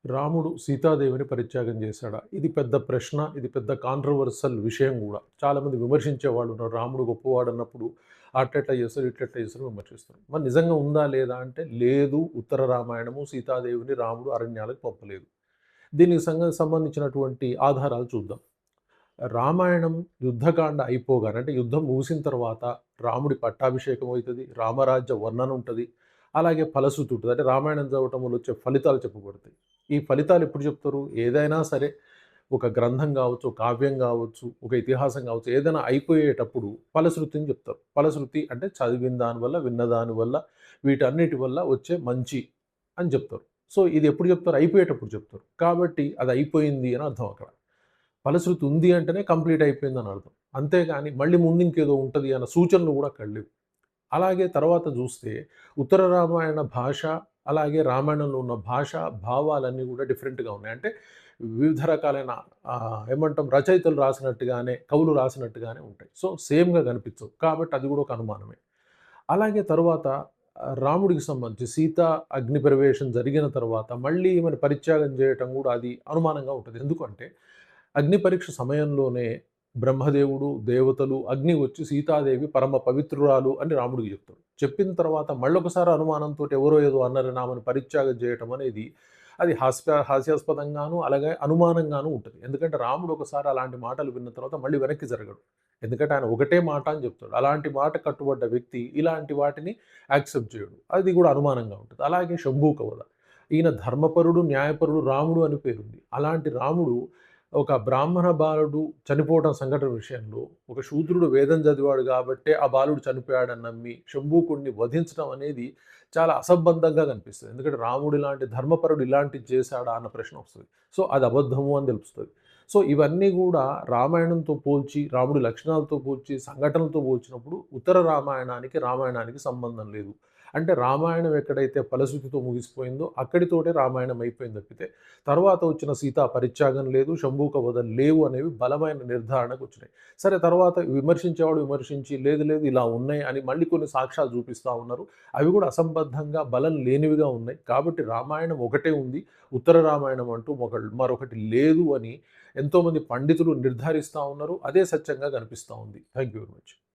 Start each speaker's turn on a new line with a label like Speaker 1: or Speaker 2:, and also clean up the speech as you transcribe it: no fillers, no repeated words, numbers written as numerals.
Speaker 1: రాముడు సీతాదేవిని పరిత్యాగం చేశాడా? ఇది పెద్ద ప్రశ్న. ఇది పెద్ద కాంట్రోవర్సల్ విషయం గూడా. చాలామంది విమర్శించే వాళ్ళున్నారు. రాముడు గొప్పవాడన్నప్పుడు అట్లెట్లా చేస్తారు, ఇట్లెట్లా చేస్తారు విమర్శిస్తారు. మరి నిజంగా ఉందా లేదా అంటే లేదు. ఉత్తర రామాయణము సీతాదేవిని రాముడు అరణ్యాలకు పంపలేదు. దీనికి సంబంధించినటువంటి ఆధారాలు చూద్దాం. రామాయణం యుద్ధకాండ అయిపోగానే అంటే యుద్ధం ముగిసిన తర్వాత రాముడి పట్టాభిషేకం అయితది. రామరాజ్య వర్ణన ఉంటది. అలాగే ఫలశ్రుతి ఉంటది. అంటే రామాయణం చదవటం వల్ల వచ్చే ఫలితాలు చెప్పబడతాయి. ఈ ఫలితాలు ఎప్పుడు చెప్తారు? ఏదైనా సరే ఒక గ్రంథం గావచ్చు, కావ్యం గావచ్చు, ఒక ఇతిహాసం గావచ్చు, ఏదైనా అయిపోయేటప్పుడు ఫలశ్రుతిని చెప్తారు. ఫలశ్రుతి అంటే చదివిన దాని వల్ల, విన్న దాని వల్ల, వీటన్నిటి వల్ల వచ్చే మంచి అని చెప్తారు. సో, ఇది ఎప్పుడు చెప్తారు? అయిపోయేటప్పుడు చెప్తారు. కాబట్టి అది అయిపోయింది అని అర్థం అక్కడ. ఫలశ్రుతి ఉంది అంటేనే కంప్లీట్ అయిపోయిందని అర్థం. అంతేగాని మళ్ళీ ముందు ఇంకేదో ఉంటది అన్న సూచనలు గూడా అక్కడ లేవు. అలాగే తర్వాత జూస్తే ఉత్తర రామాయణ భాష, అలాగే రామాయణంలో ఉన్న భాష, భావాలన్నీ గూడా డిఫరెంట్‌గా ఉన్నాయి. అంటే వివిధ రకాలైన ఏమంటాం రచయితలు రాసినట్టుగానే, కవులు రాసినట్టుగానే ఉంటాయి. సో, సేమ్‌గా కనిపించవు. కాబట్టి అది గూడా ఒక అనుమానమే. అలాగే తరువాత రాముడికి సంబంధించి సీత అగ్ని ప్రవేశం జరిగిన తర్వాత మళ్ళీ ఈమెను పరిత్యాగం చేయటం గూడా అది అనుమానంగా ఉంటది. ఎందుకంటే అగ్ని పరీక్ష సమయంలోనే బ్రహ్మదేవుడు, దేవతలు, అగ్ని వచ్చి సీతాదేవి పరమ పవిత్రురాలు అని రాముడికి చెప్తాడు. చెప్పిన తర్వాత మళ్ళొకసారి అనుమానంతోటి ఎవరో ఏదో అన్నారని ఆమెను పరిత్యాగం చేయటం అనేది అది హాస్యాస్పదంగాను, అలాగే అనుమానంగాను ఉంటది. ఎందుకంటే రాముడు ఒకసారి అలాంటి మాటలు విన్న తర్వాత మళ్ళీ వెనక్కి జరగడు. ఎందుకంటే ఆయన ఒకటే మాట అని చెప్తాడు. అలాంటి మాట కట్టుబడ్డ వ్యక్తి ఇలాంటి వాటిని యాక్సెప్ట్ చేయడు. అది కూడా అనుమానంగా ఉంటది. అలాగే శంభూక వధ. ఈయన ధర్మపరుడు, న్యాయపరుడు రాముడు అని పేరుంది. అలాంటి రాముడు ఒక బ్రాహ్మణ బాలుడు చనిపోవటం సంఘటన విషయంలో ఒక శూద్రుడు వేదం చదివాడు గాబట్టే ఆ బాలుడు చనిపోయాడని నమ్మి శంభూకుడిని వధించడం అనేది చాలా అసంబద్ధంగా కనిపిస్తది. ఎందుకంటే రాముడు ఇలాంటి ధర్మపరుడు ఇలాంటిది చేశాడా అన్న ప్రశ్న వస్తది. సో, అది అబద్ధము అని తెలుస్తది. సో, ఇవన్నీ గూడా రామాయణంతో పోల్చి, రాముడి లక్షణాలతో పోల్చి, సంఘటనలతో పోల్చినప్పుడు ఉత్తర రామాయణానికి సంబంధం లేదు. అంటే రామాయణం ఎక్కడైతే ఫలశ్రుతితో ముగిసిపోయిందో అక్కడితోటే రామాయణం అయిపోయింది తప్పితే, తర్వాత వచ్చిన సీతా పరిత్యాగం లేదు, శంభూక వధలు లేవు అనేవి బలమైన నిర్ధారణకొచ్చినాయి. సరే తర్వాత విమర్శించేవాడు విమర్శించి లేదు లేదు ఇలా ఉన్నాయి అని మళ్ళీ కొన్ని సాక్ష్యాలు చూపిస్తా ఉన్నారు. అవి కూడా అసంబద్ధంగా బలం లేనివిగా ఉన్నాయి. కాబట్టి రామాయణం ఒకటే ఉంది. ఉత్తర రామాయణం అంటూ మరొకటి లేదు అని ఎంతోమంది పండితులు నిర్ధారిస్తా ఉన్నారు. అదే సత్యంగా కనిపిస్తా ఉంది. Thank you very much.